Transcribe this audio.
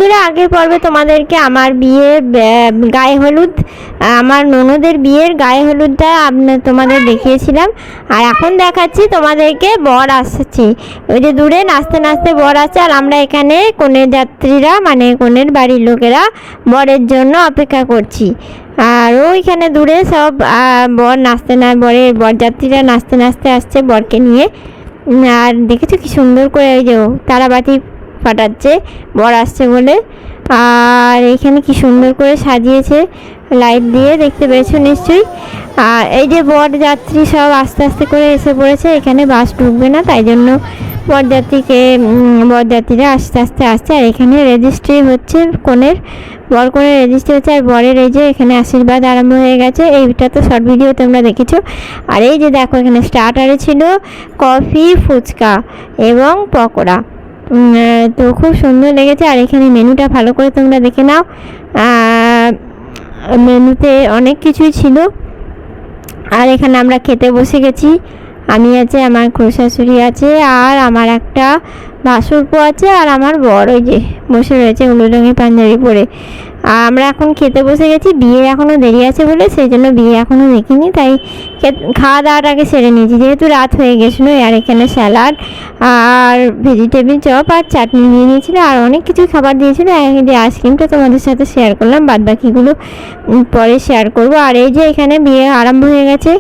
বন্ধুরা, আগের পর্বে তোমাদেরকে আমার বিয়ের গায়ে হলুদ, আমার ননদের বিয়ের গায়ে হলুদটা তোমাদের দেখিয়েছিলাম। আর এখন দেখাচ্ছি তোমাদেরকে বর আসছে। ওই যে দূরে নাচতে নাচতে বর আসছে, আর আমরা এখানে কনের যাত্রীরা মানে কনের বাড়ির লোকেরা বরের জন্য অপেক্ষা করছি। আর ওইখানে দূরে সব বর নাচতে না বরের বরযাত্রীরা নাচতে নাচতে আসছে বরকে নিয়ে। আর দেখেছো কি সুন্দর করে ওই যে তারাবাতি ফাটাচ্ছে বর আসছে বলে। আর এখানে কি সুন্দর করে সাজিয়েছে লাইট দিয়ে, দেখতে পেয়েছো নিশ্চয়ই। আর এই যে বরযাত্রী সব আস্তে আস্তে করে এসে পড়েছে, এখানে বাস ঢুকবে না, তাই জন্য বরযাত্রীরা আস্তে আস্তে আসছে। আর এখানে রেজিস্ট্রি হচ্ছে কনের রেজিস্ট্রি হচ্ছে। আর বরের এই যে এখানে আশীর্বাদ আরম্ভ হয়ে গেছে। এইটা তো শর্ট ভিডিও তোমরা দেখেছো। আর এই যে দেখো এখানে স্টার্টারে ছিল কফি, ফুচকা এবং পকোড়া। তো খুব সুন্দর লেগেছে। আর এখানে মেনুটা ভালো করে তোমরা দেখে নাও। মেনুতে অনেক কিছুই ছিল। আর এখানে আমরা খেতে বসে গেছি। আমি আছে, আমার শ্বশুরি আছে, আর আমার একটা ভাসুরপো আছে, আর আমার বর ওই যে বসে রয়েছে হলুদ রঙের পাঞ্জাবি পরে। আর আমরা এখন খেতে বসে গেছি। বিয়ে এখনও দেরি আছে বলে সেই জন্য বিয়ে এখনও দেখিনি, তাই খাওয়া দাওয়াটা আগে সেরে নিয়েছি যেহেতু রাত হয়ে গেছিলো। আর এখানে স্যালাড আর ভেজিটেবিল চপ আর চাটনি নিয়ে নিয়েছিল, আর অনেক কিছু খাবার দিয়েছিলো। যে আইসক্রিমটা তোমাদের সাথে শেয়ার করলাম, বাদবাকিগুলো পরে শেয়ার করবো। আর এই যে এখানে বিয়ে আরম্ভ হয়ে গেছে।